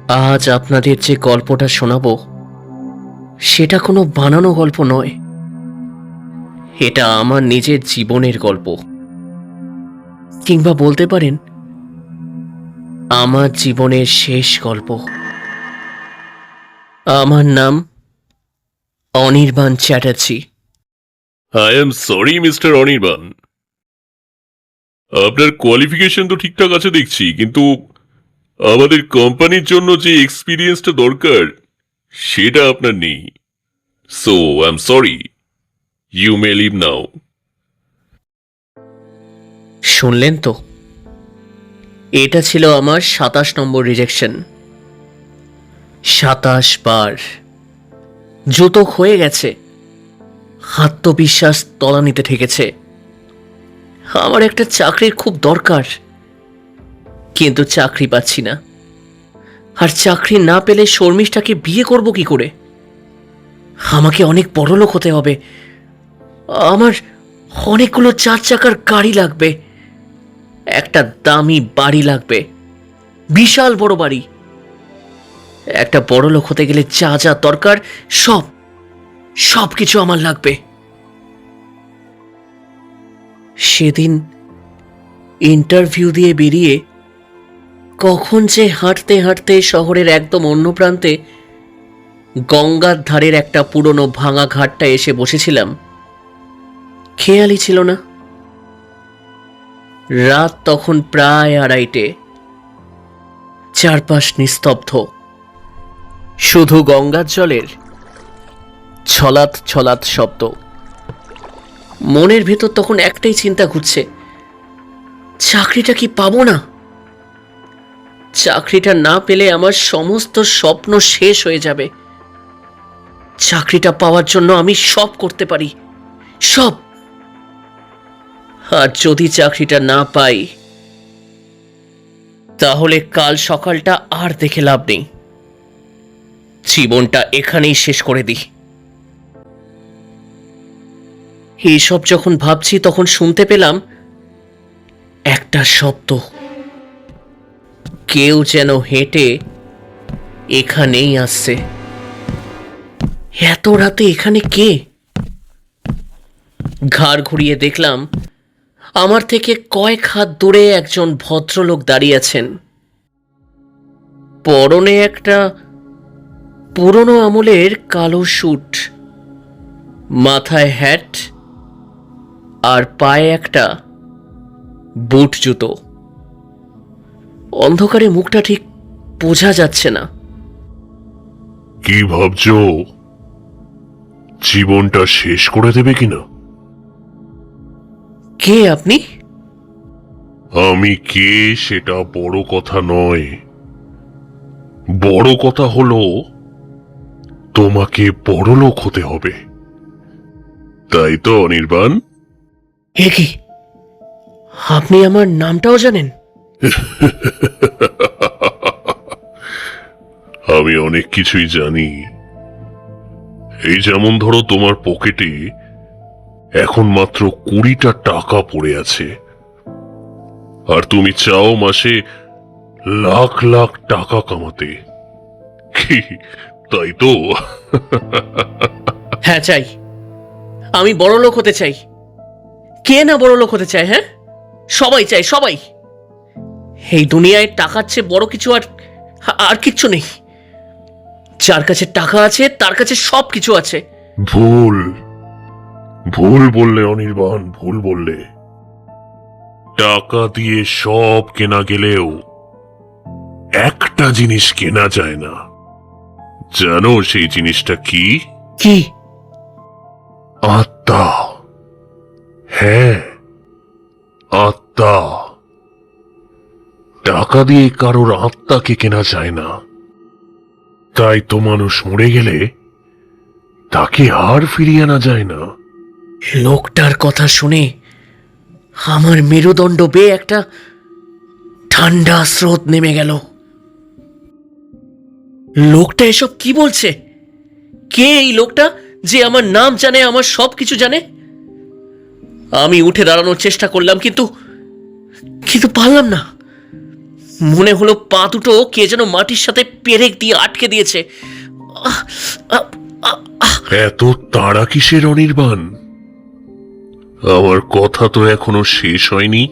আজ আপনাদের যে গল্পটা শোনাবো সেটা কোনো বানানো গল্প নয়। এটা আমার নিজের জীবনের গল্প, কিংবা বলতে পারেন আমার জীবনের শেষ গল্প। আমার নাম Anirban Chatterjee. I am sorry mister Anirban, আপনার কোয়ালিফিকেশন তো ঠিকঠাক আছে দেখছি, কিন্তু আমাদের কোম্পানির জন্য যে এক্সপিরিয়েন্সটা দরকার সেটা আপনার নেই। So I am sorry, you may leave now. শুনলেন তো, এটা ছিল আমার 27 নম্বর রিজেকশন। 27 বার জুতো হয়ে গেছে, আত্মবিশ্বাস তলানিতে ঠেকেছে। আমার একটা চাকরির খুব দরকার, কিন্তু চাকরি পাচ্ছি না। আর চাকরি না পেলে শর্মিষ্ঠাকে বিয়ে করব কি করে? আমাকে অনেক বড়লোক হতে হবে। আমার অনেকগুলো 4 চাকার গাড়ি লাগবে, একটা দামি বাড়ি লাগবে, বিশাল বড় বাড়ি। একটা বড়লোক হতে গেলে যা যা দরকার সব কিছু আমার লাগবে। সেদিন ইন্টারভিউ দিয়ে বেরিয়ে কখন যে হাঁটতে হাঁটতে শহরের একদম অন্য প্রান্তে গঙ্গার ধারের একটা পুরনো ভাঙা ঘাটটা এসে বসেছিলাম, খেয়ালই ছিল না। রাত তখন প্রায় 2:30। চারপাশ নিস্তব্ধ, শুধু গঙ্গার জলের ছলাৎ ছলাৎ শব্দ। মনের ভেতর তখন একটাই চিন্তা ঘুরছে, চাকরিটা কি পাবো না? চাকরিটা না পেলে আমার সমস্ত স্বপ্ন শেষ হয়ে যাবে। চাকরিটা পাওয়ার জন্য আমি সব করতে পারি, সব। আর যদি চাকরিটা না পাই, তাহলে কাল সকালটা আর দেখে লাভ নেই। জীবনটা এখানেই শেষ করে দিই। এইসব যখন ভাবছি তখন শুনতে পেলাম একটা শব্দ। কেউ যেন হেঁটে এখানেই আসছে। এত রাতে এখানে কে? ঘাড় ঘুরিয়ে দেখলাম আমার থেকে কয়েক হাত দূরে একজন ভদ্রলোক দাঁড়িয়ে আছেন। পরনে একটা পুরনো আমলের কালো স্যুট, মাথায় হ্যাট, আর পায়ে একটা বুট জুতো। অন্ধকারে মুখটা ঠিক বোঝা যাচ্ছে না। কি ভাবছো, জীবনটা শেষ করে দেবে কিনা? কে আপনি? আমি কে সেটা বড় কথা নয়, বড় কথা হলো তোমাকে বড়লোক হতে হবে, তাই তো অনির্বাণ? এ কি, আপনি আমার নামটাও জানেন? আমি অনেক কিছুই জানি। এই যেমন ধরো, তোমার পকেটে এখন মাত্র 20টা টাকা পড়ে আছে, আর তুমি চাও মাসে লাখ লাখ টাকা কামাতে। কি, তাই তো? হ্যাঁ, চাই। আমি বড়লোক হতে চাই। কে না বড়লোক হতে চায়? হ্যাঁ, সবাই চাই, সবাই। এই দুনিয়ায় টাকার চেয়ে বড় কিছু আর আর কিচ্ছু নেই। যার কাছে টাকা আছে তার কাছে সব কিছু আছে। ভুল, ভুল বললে অনির্বাণ, ভুল বললে। টাকা দিয়ে সব কেনা গেলেও একটা জিনিস কেনা যায় না। জানো সেই জিনিসটা কি? কি? আত্মা। হ্যাঁ, আত্মা। টাকা দিয়ে কারোর আত্মাকে কেনা যায় না। তাই তো মানুষ মরে গেলে তাকে আর ফিরিয়ে আনা যায় না। লোকটার কথা শুনে আমার মেরুদণ্ড বেয়ে একটা ঠান্ডা স্রোত নেমে গেল। লোকটা এসব কি বলছে? কে এই লোকটা যে আমার নাম জানে, আমার সব কিছু জানে? আমি উঠে দাঁড়ানোর চেষ্টা করলাম, কিন্তু কিন্তু পারলাম না। মনে হলো পা দুটো কে যেন মাটির সাথে পেরেক দিয়ে আটকে দিয়েছে। আহ, আহ, আহ, আহ। এত তাড়া কিসের অনির্বাণ? আমার কথা তো এখনো শেষ হয়নি।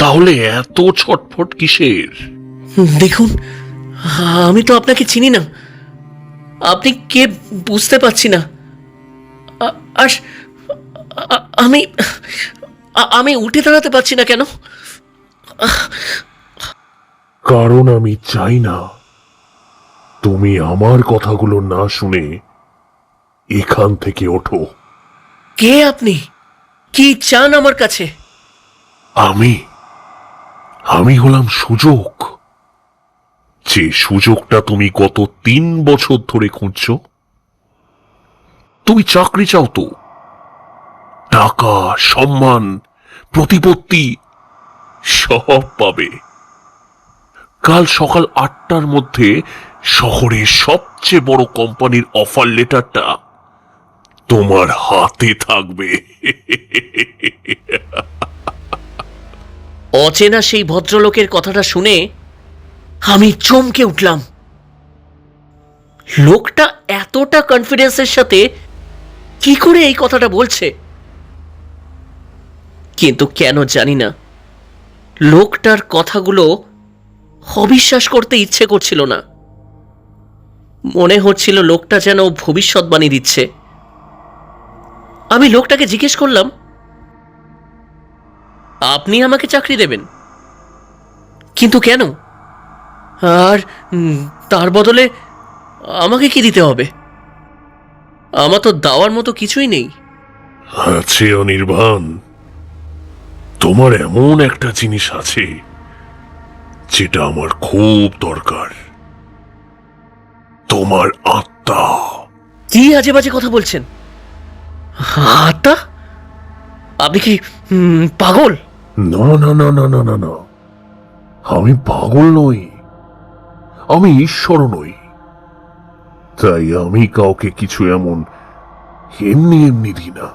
তাহলে এত ছটফট কিসের? দেখুন, আমি তো আপনাকে চিনি না। আপনি কে বুঝতে পারছি না। আর আমি আমি উঠে দাঁড়াতে পারছি না কেন? কারণ আমি চাই না তুমি আমার কথাগুলো না শুনে এখান থেকে ওঠো। কে আপনি? কি চান আমার কাছে? আমি আমি হলাম সুযোগ, যে সুযোগটা তুমি গত 3 বছর ধরে খুঁজছো। তুমি চাকরি চাও তো, টাকা, সম্মান, প্রতিপত্তি সব পাবে। কাল সকাল 8টার মধ্যে শহরের সবচেয়ে বড় কোম্পানির অফার লেটারটা তোমার হাতে থাকবে। অচেনা সেই ভদ্রলোকের কথাটা শুনে আমি চমকে উঠলাম। লোকটা এতটা কনফিডেন্সের সাথে কি করে এই কথাটা বলছে? কিন্তু কেন জানি না, লোকটার কথাগুলো অবিশ্বাস করতে ইচ্ছে করছিল না। মনে হচ্ছিল লোকটা যেন ভবিষ্যৎবাণী দিচ্ছে। আমি লোকটাকে জিজ্ঞেস করলাম, আপনি আমাকে চাকরি দেবেন? কিন্তু কেন? আর তার বদলে আমাকে কি দিতে হবে? আমার তো দেওয়ার মতো কিছুই নেই। আছে অনির্বাণ, তোমার এমন একটা জিনিস আছে যেটা আমার খুব দরকার। তোমার আত্মা। কি আজে বাজে কথা বলছেন? আত্মা? আপনি কি পাগল? না না না না না না না, আমি পাগল নই, আমি ঈশ্বর নই। তাই আমি কাউকে কিছু এমন এমনি এমনি দিই না।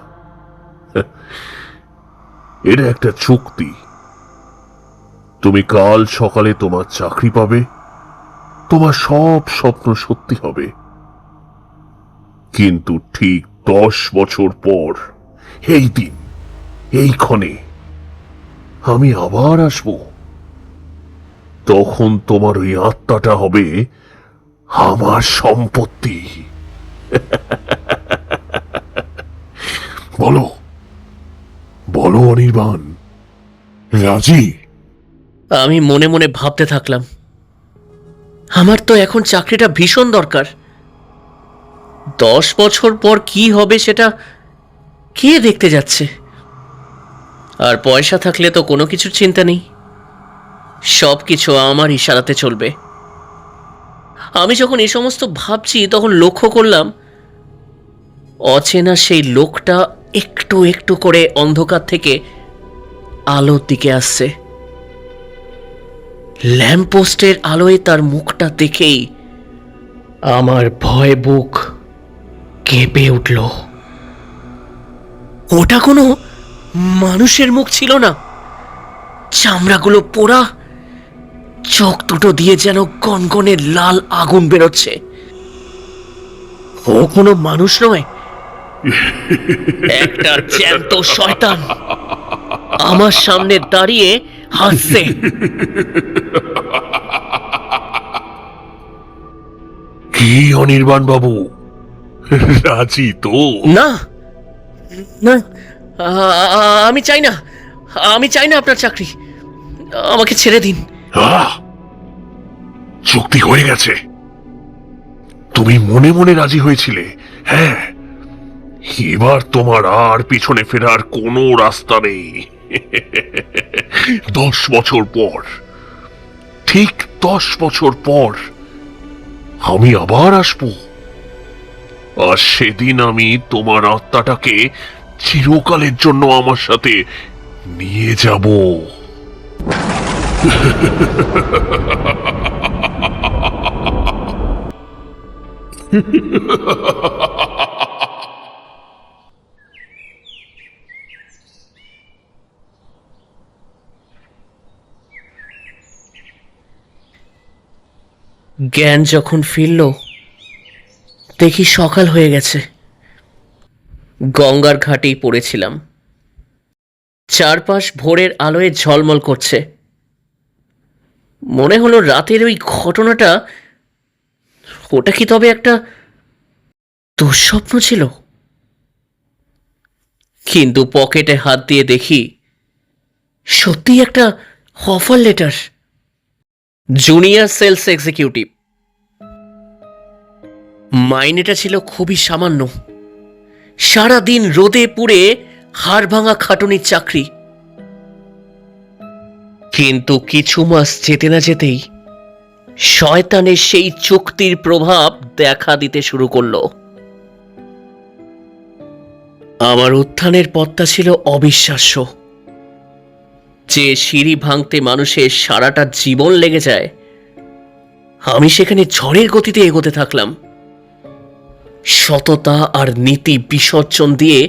এটা একটা চুক্তি। তুমি কাল সকালে তোমার চাকরি পাবে, তোমার সব স্বপ্ন সত্যি হবে। কিন্তু ঠিক 10 বছর পর এই দিন, এই ক্ষণে আমি আবার আসব। তখন তোমার ওই আত্মাটা হবে আমার সম্পত্তি। বলো বলো অনির্বাণ, রাজি? আমি মনে মনে ভাবতে থাকলাম, আমার তো এখন চাকরিটা ভীষণ দরকার। 10 বছর পর কি হবে সেটা কে দেখতে যাচ্ছে? আর পয়সা থাকলে তো কোনো কিছুর চিন্তা নেই, সব কিছু আমার ইশারাতে চলবে। আমি যখন এই সমস্ত ভাবছি তখন লক্ষ্য করলাম অচেনা সেই লোকটা একটু একটু করে অন্ধকার থেকে আলোর দিকে আসছে। ল্যাম্পপোস্টের আলোয় তার মুখটা দেখেই আমার ভয়ে বুক কেঁপে উঠল। ওটা কোনো মানুষের মুখ ছিল না। চামড়াগুলো পোড়া, চোখ দুটো দিয়ে যেন গনগনে লাল আগুন বেরোচ্ছে। ও কোনো মানুষ নয়, একটা জ্যান্ত শয়তান আমার সামনে দাঁড়িয়ে হাসছে। কি অনির্বাণ বাবু, রাজি তো? না না, আমি চাই না, আমি চাই না আপনার চাকরি। আমাকে ছেড়ে দিন। আহ, চুক্তি হয়ে গেছে। তুমি মনে মনে রাজি হয়েছিলে, হ্যাঁ। এবার তোমার আর পিছনে ফেরার কোনো রাস্তা নেই। 10 বছর পর, ঠিক 10 বছর পর আমি আবার আসব। আর সেদিন আমি তোমার আত্মাটাকে চিরকালের জন্য আমার সাথে নিয়ে যাব। জ্ঞান যখন ফিরল, দেখি সকাল হয়ে গেছে। গঙ্গার ঘাটেই পড়েছিলাম। চারপাশ ভোরের আলোয় ঝলমল করছে। মনে হলো রাতের ওই ঘটনাটা, ওটা কি তবে একটা দুঃস্বপ্ন ছিল? কিন্তু পকেটে হাত দিয়ে দেখি সত্যি একটা offer letter. Junior sales executive. মাইনেটা ছিল খুবই সামান্য। সারাদিন রোদে পুড়ে হাড় ভাঙা খাটুনির চাকরি। কিন্তু কিছু মাস যেতে না যেতেই শয়তানের সেই চুক্তির প্রভাব দেখা দিতে শুরু করলো। আমার উত্থানের পথটা ছিল অবিশ্বাস্য। যে সিঁড়ি ভাঙতে মানুষের সারাটা জীবন লেগে যায়, আমি সেখানে ঝড়ের গতিতে এগোতে থাকলাম। সততা আর নীতি বিসর্জন দিয়ে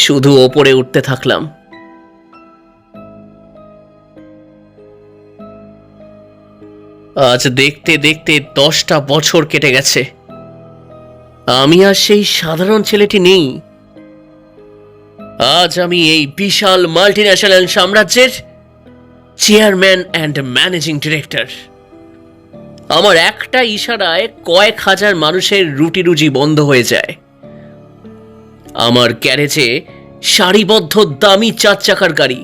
শুধু ওপরে উঠতে থাকলাম। আজ দেখতে দেখতে 10টা বছর কেটে গেছে। আমি আর সেই সাধারণ ছেলেটি নেই। আজ আমি এই বিশাল মাল্টিন্যাশনাল সাম্রাজ্যের চেয়ারম্যান অ্যান্ড ম্যানেজিং ডিরেক্টর। আমার একটা ইশারায় কয়েক হাজার মানুষের রুটি রুজি বন্ধ হয়ে যায়। আমার গ্যারেজে সারিবদ্ধ দামি 4 চাকার গাড়ি।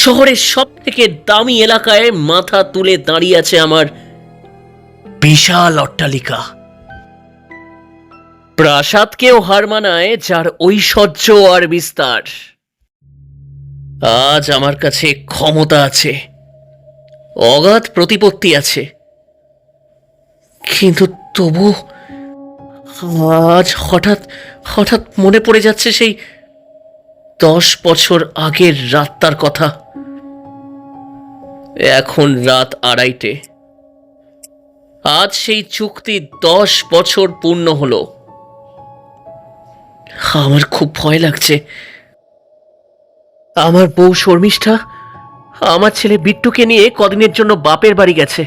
শহরের সব থেকে দামি এলাকায় মাথা তুলে দাঁড়িয়ে আছে আমার বিশাল অট্টালিকা। প্রাসাদকেও হার মানায় যার ঐশ্বর্য আর বিস্তার। আজ আমার কাছে ক্ষমতা আছে, অগাধ প্রতিপত্তি আছে, কিন্তু তবু আজ হঠাৎ হঠাৎ মনে পড়ে যাচ্ছে সেই 10 বছর আগের রাতটার কথা। এখন রাত 2:30। আজ সেই চুক্তি 10 বছর পূর্ণ হলো। আমার খুব ভয় লাগছে। আমার বউ শর্মিষ্ঠা আমার ছেলে বিট্টুকে নিয়ে কদিনের জন্য বাপের বাড়ি গেছে।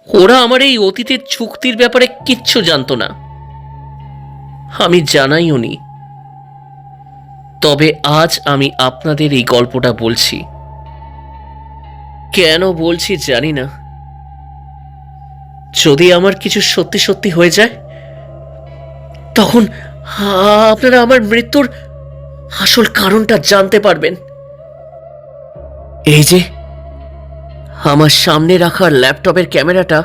ওরা আমার এই অতীতের চুক্তির ব্যাপারে কিচ্ছু জানতো না, আমি জানাইও নি। তবে আজ আমি আপনাদের এই গল্পটা বলছি। কেন বলছি জানি না। যদি আমার কিছু সত্যি সত্যি হয়ে যায়, তখন আপনারা আমার মৃত্যুর আসল কারণটা জানতে পারবেন। এই যে আমার সামনে রাখা ল্যাপটপের ক্যামেরাটা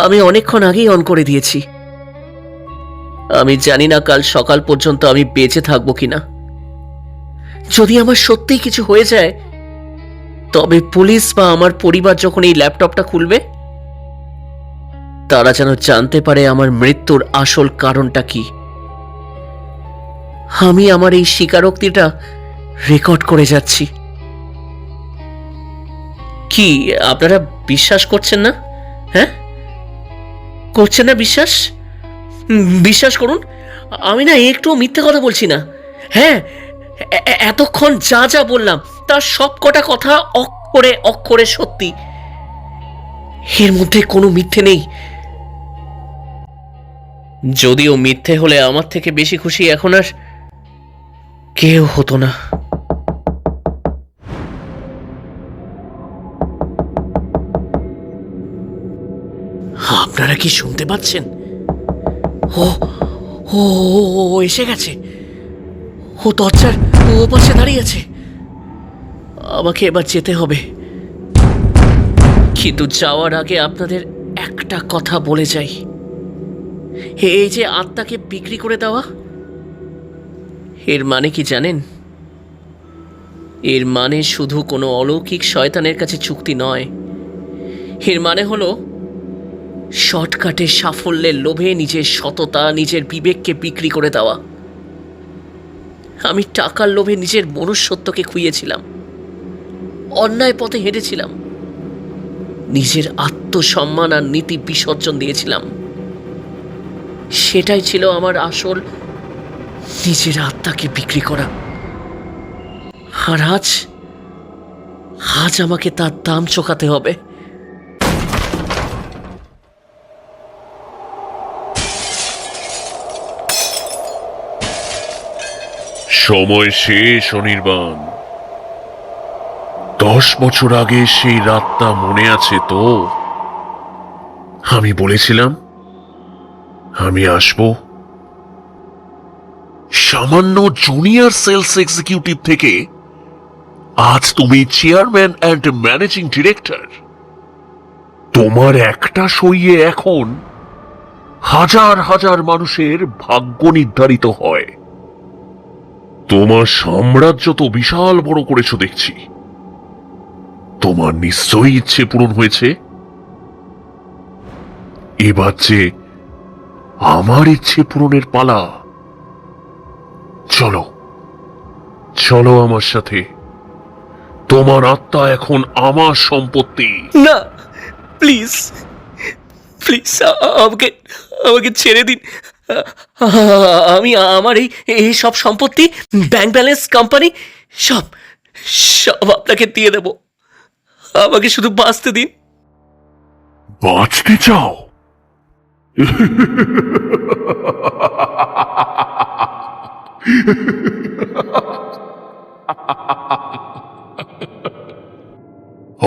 আমি অনেকক্ষণ আগেই অন করে দিয়েছি। আমি জানি না কাল সকাল পর্যন্ত আমি বেঁচে থাকবো কিনা। যদি আমার সত্যিই কিছু হয়ে যায়, তবে পুলিশ বা আমার পরিবার যখন এই ল্যাপটপটা খুলবে, তারা যেন জানতে পারে আমার মৃত্যুর আসল কারণটা কি। আমি আমার এই স্বীকারোক্তিটা রেকর্ড করে যাচ্ছি। কি আপনারা বিশ্বাস করছেন না? হ্যাঁ, করছেন না বিশ্বাস? বিশ্বাস করুন, আমি না একটুও মিথ্যে কথা বলছি না। হ্যাঁ, এতক্ষণ যা যা বললাম তার সব কটা কথা অক্ষরে অক্ষরে সত্যি। এর মধ্যে কোনো মিথ্যে নেই। যদিও মিথ্যে হলে আমার থেকে বেশি খুশি এখন আর কেউ হতো না। আপনারা কি শুনতে পাচ্ছেন? ও ও ও এসে গেছে। ও দরজার ও পাশে দাঁড়িয়ে আছে। আমাকে এবার যেতে হবে, কিন্তু যাওয়ার আগে আপনাদের একটা কথা বলে যাই। এই যে আত্মাকে বিক্রি করে দেওয়া, এর মানে কি জানেন? এর মানে শুধু কোনো অলৌকিক শয়তানের কাছে চুক্তি নয়। এর মানে হলো শর্টকাটে সাফল্যের লোভে নিজের সততা, নিজের বিবেককে বিক্রি করে দেওয়া। আমি টাকার লোভে নিজের মনুষ্যত্বকে খুইয়েছিলাম, অন্যায় পথে হেঁটেছিলাম, নিজের আত্মসম্মান আর নীতি বিসর্জন দিয়েছিলাম। সেটাই ছিল আমার আসল, নিজের আত্মাকে বিক্রি করা। আর আজ আমাকে তার দাম চোকাতে হবে। সময় শেষ অনির্বাণ। 10 বছর আগে সেই রাতটা মনে আছে তো? আমি বলেছিলাম আমি আসব। সামান্য জুনিয়র সেলস এক্সিকিউটিভ থেকে আজ তুমি চেয়ারম্যান অ্যান্ড ম্যানেজিং ডিরেক্টর। তোমার একটা সইয়ে এখন হাজার হাজার মানুষের ভাগ্য নির্ধারিত হয়। তোমার সাম্রাজ্য তো বিশাল বড় করেছো দেখছি। তোমার নিশ্চয়ই ইচ্ছে পূরণ হয়েছে। এবার যে আমার ইচ্ছে পূরণের পালা। চলো চলো আমার সাথে। তোমার আত্মা এখন আমার সম্পত্তি। না, প্লিজ প্লিজ, আমাকে আমাকে ছেড়ে দিন। আমি আমার এই সব সম্পত্তি, ব্যাংক ব্যালেন্স, কোম্পানি সব সব আপনাকে দিয়ে দেব। আমাকে শুধু বাঁচতে দিন। বাঁচতে চাও?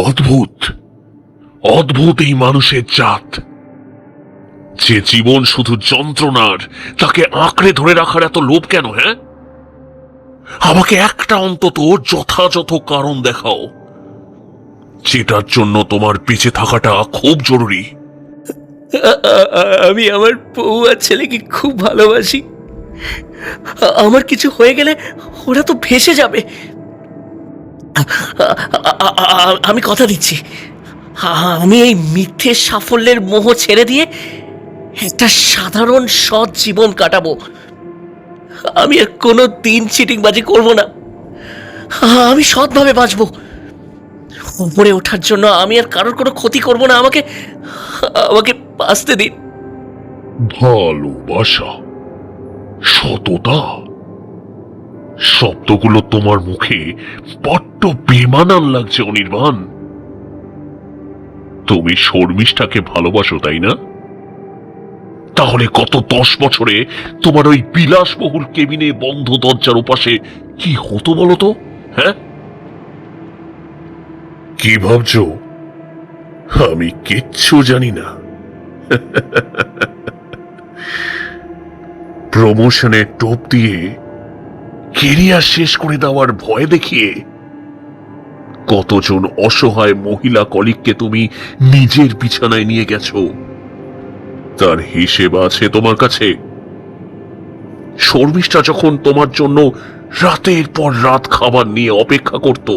অদ্ভুত অদ্ভুত এই মানুষের জাত, যে জীবন শুধু যন্ত্রণার, তাকে আঁকড়ে ধরে রাখার এত লোভ কেন? হ্যাঁ, আমাকে একটা অন্তত যথাযথ কারণ দেখাও, যেটার জন্য তোমার বেঁচে থাকাটা খুব জরুরি। আমি আমার বউ আর ছেলেকে খুব ভালোবাসি। আমার কিছু হয়ে গেলে ওরা তো ভেসে যাবে। আমি কথা দিচ্ছি, আমি এই মিথ্যে সাফল্যের মোহ ছেড়ে দিয়ে একটা সাধারণ সৎ জীবন কাটাবো। আমি আর কোনো দিন চিটিংবাজি করব না। আমি সৎভাবে বাঁচবো। উপরে ওঠার জন্য আমি আর কারোর কোনো ক্ষতি করব না। আমাকে আমাকে বাঁচতে দিন। ভালোবাসা, সততা, শব্দগুলো তোমার মুখে বড্ড বেমানান লাগছে অনির্বাণ। তুমি শর্মিষ্ঠাকে ভালোবাসো, তাই না? তাহলে গত 10 বছরে তোমার ওই বিলাসবহুল কেবিনে বন্ধ দরজার ওপাশে কি হতো বলো তো? হ্যাঁ, কি ভাবছো আমি কিচ্ছু জানি না? প্রমোশনের টোপ দিয়ে কেরিয়ার শেষ করে দেওয়ার ভয় দেখিয়ে কতজন অসহায় মহিলা কলিগকে তুমি নিজের বিছানায় নিয়ে গেছো, তার হিসেব আছে তোমার কাছে। শর্মিষ্ঠা যখন তোমার জন্য রাতের পর রাত খাবার নিয়ে অপেক্ষা করত,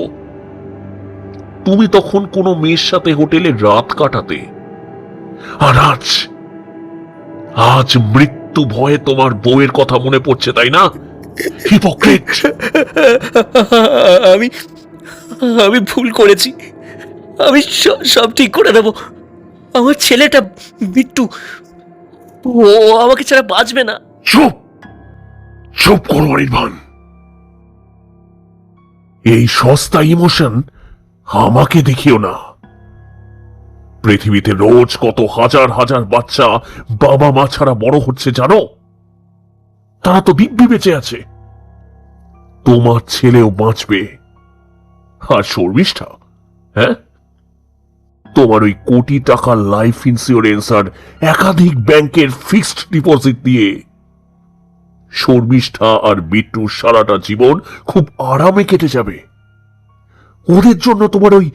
তুমি তখন কোনো মেয়ের সাথে হোটেলে রাত কাটাতে। আর আজ আজ মৃত্যু ভয়ে তোমার বউয়ের কথা মনে পড়ছে, তাই না? হিপোক্রেট! আমি আমি ভুল করেছি। আমি সব ঠিক করে দেব। আমার ছেলেটা বিট্টু, ও আমাকে ছাড়া বাঁচবে না। চুপ চুপ করো অনির্বাণ। এই সস্তা ইমোশন আমাকে দেখিও না। পৃথিবীতে রোজ কত হাজার হাজার বাচ্চা বাবা মা ছাড়া বড় হচ্ছে জানো? তারা তো দিব্যি বেঁচে আছে। তোমার ছেলেও বাঁচবে। আর শর্মিষ্ঠা, হ্যাঁ, তোমার ওই কোটি টাকার লাইফ ইন্স্যুরেন্স আর একাধিক ব্যাংকের ফিক্সড ডিপোজিট দিয়ে শর্মিষ্ঠা আর বিট্টুর সারাটা জীবন খুব আরামে কেটে যাবে। ওদের জন্য তোমার ওই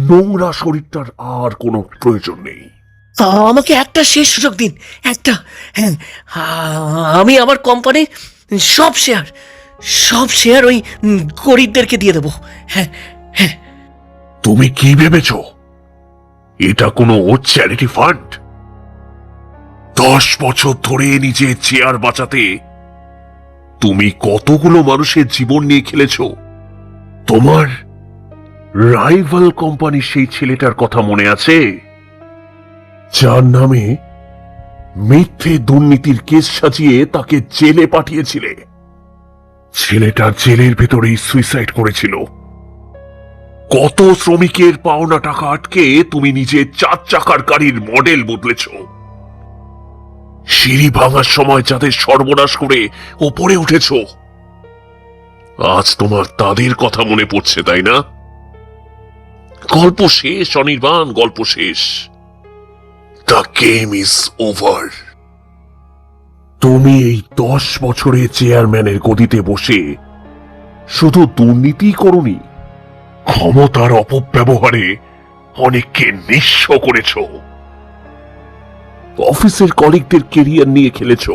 নোংরা শরীরটার আর কোনো প্রয়োজন নেই। আমাকে একটা শেষ সুযোগ দিন, একটা। হ্যাঁ, আমি আমার কোম্পানির সব শেয়ার ওই গরিবদেরকে দিয়ে দেবো। হ্যাঁ হ্যাঁ। তুমি কি ভেবেছ এটা কোনো চ্যারিটি ফান্ড? 10 বছর ধরে নিজের চেয়ার বাঁচাতে তুমি কতগুলো মানুষের জীবন নিয়ে খেলেছ। তোমার রাইভাল কোম্পানির সেই ছেলেটার কথা মনে আছে, যার নামে মিথ্যে দুর্নীতির কেস সাজিয়ে তাকে জেলে পাঠিয়েছিলে? ছেলেটার জেলের ভেতরেই সুইসাইড করেছিল। কত শ্রমিকের পাওনা টাকা আটকে তুমি নিজে 4 চাকার গাড়ির মডেল বদলেছ। সিঁড়ি ভাঙার সময় যাদের সর্বনাশ করে ওপরে উঠেছ। আজ তোমার তাদের কথা মনে পড়ছে, তাই না? গল্প শেষ অনির্বাণ, গল্প শেষ। The game is over. তুমি এই 10 বছরে চেয়ারম্যানের গদিতে বসে শুধু দুর্নীতি করনি, ক্ষমতার অপব্যবহারে অনেককে নিঃস্ব করেছ। অফিসের কলিগদের কেরিয়ার নিয়ে খেলেছ,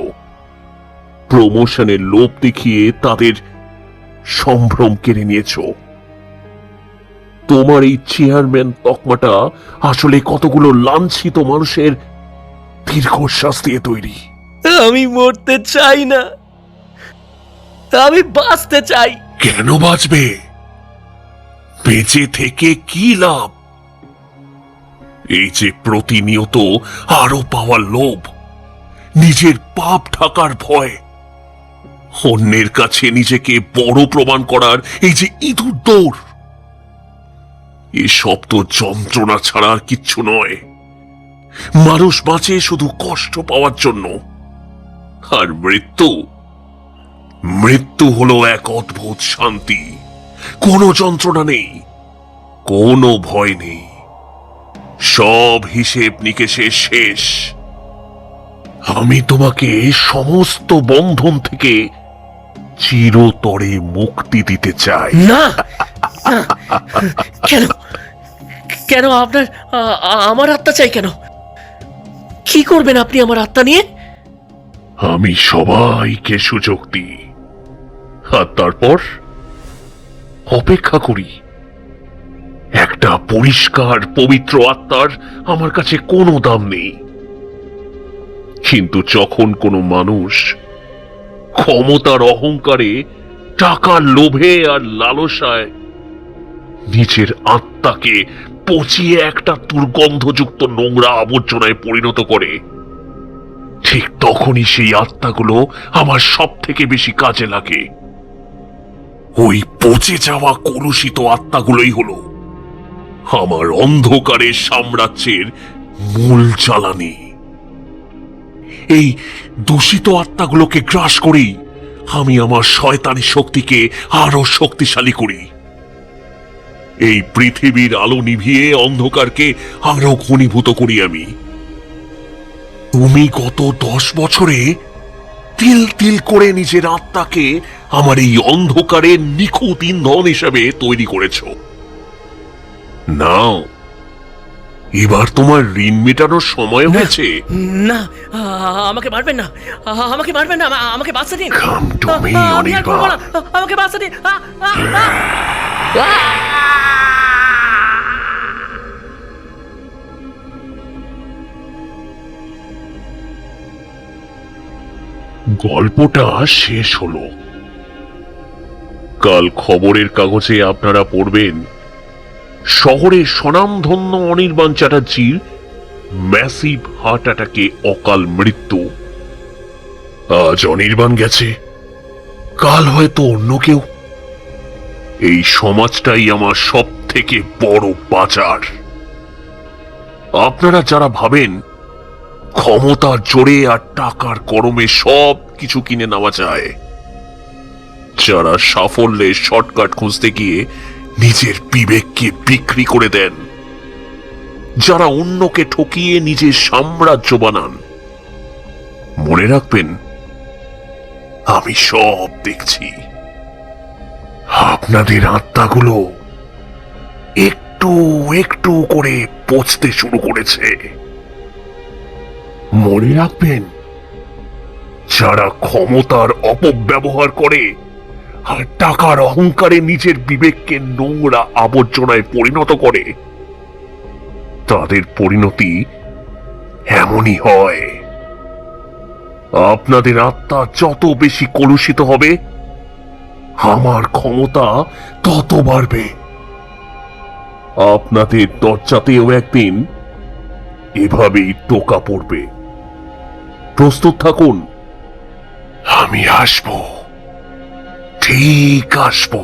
প্রমোশনের লোভ দেখিয়ে তাদের সম্ভ্রম কেড়ে নিয়েছ। তোমার এই চেয়ারম্যান তকমাটা আসলে কতগুলো লাঞ্ছিত মানুষের দীর্ঘশ্বাস দিয়ে তৈরি। আমি মরতে চাই না, আমি বাঁচতে চাই। কেন বাঁচবে? বেঁচে থেকে কি লাভ? এই যে প্রতিনিয়ত আরো পাওয়ার লোভ, নিজের পাপ ঢাকার ভয়, অন্যের কাছে নিজেকে বড় প্রমাণ করার এই যে ইঁদুর দৌড়, এসব তো যন্ত্রণা ছাড়া আর কিচ্ছু নয়। মানুষ বাঁচে শুধু কষ্ট পাওয়ার জন্য, আর মৃত্যু, মৃত্যু হলো এক অদ্ভুত শান্তি। কোনো যন্ত্রণা নেই, কোনো ভয় নেই, সব হিসেব নিকেশে শেষ। আমি তোমাকে সমস্ত বন্ধন থেকে চিরতরে মুক্তি দিতে চাই। না, কেন কেন আপনার আমার আত্মা চাই কেন? কি করবেন আপনি আমার আত্মা নিয়ে? আমি সবাইকে সুযোগ দিই, আর তারপর অপেক্ষা করি। একটা পরিষ্কার পবিত্র আত্মার আমার কাছে কোনো দাম নেই, কিন্তু যখন কোনো মানুষ ক্ষমতার অহংকারে, টাকার লোভে আর লালসায় নিজের আত্মাকে পচিয়ে একটা দুর্গন্ধযুক্ত নোংরা আবর্জনায় পরিণত করে, ঠিক তখনই সেই আত্মাগুলো আমার সব থেকে বেশি কাজে লাগে। ওই পচে যাওয়া কলুষিত আত্মাগুলোই হলো আমার অন্ধকারের সাম্রাজ্যের মূল জ্বালানি। এই দূষিত আত্মাগুলোকে গ্রাস করেই আমি আমার শয়তানি শক্তিকে আরো শক্তিশালী করি। এই পৃথিবীর আলো নিভিয়ে অন্ধকারকে আরো ঘনীভূত করি আমি। তুমি গত 10 বছরে তিল তিল করে নিজের আত্মাকে আমার এই অন্ধকারের নিখুঁত ইন্ধন হিসাবে তৈরি করেছ। নাও, এবার তোমার ঋণ মেটানোর সময় হয়েছে। না, আমাকে মারবেন না, আমাকে মারবেন না, আমাকে বাঁচতে দিন। Come to me, আমি আর করবো না, আমাকে বাঁচতে দিন। গল্পটা শেষ হলো। কাল খবরের কাগজে আপনারা পড়বেন শহরের স্বনামধন্য অনির্বাণ চ্যাটার্জির ম্যাসিভ হার্ট অ্যাটাকে অকাল মৃত্যু। আজ অনির্বাণ গেছে, কাল হয়তো অন্য কেউ। এই সমাজটাই আমার সব থেকে বড় বাজার। আপনারা যারা ভাবেন ক্ষমতার জোরে আর টাকার গরমে সব কিছু কিনে নেওয়া যায়, যারা সাফল্যের শর্টকাট খুঁজতে গিয়ে নিজের বিবেককে বিক্রি করে দেন, যারা অন্যকে ঠকিয়ে নিজের সাম্রাজ্য বানান, মনে রাখবেন আমি সব দেখছি। আপনাদের আত্মাগুলো একটু একটু করে পচতে শুরু করেছে। মনে রাখবেন, যারা ক্ষমতার অপব্যবহার করে আর টাকার অহংকারে নিজের বিবেককে নোংরা আবর্জনায় পরিণত করে, তাদের পরিণতি এমনই হয়। আপনাদের আত্মা যত বেশি কলুষিত হবে, আমার ক্ষমতা তত বাড়বে। আপনাদের দরজাতেও একদিন এভাবেই টোকা পড়বে। প্রস্তুত থাকুন, আমি আসব, ঠিক আসব।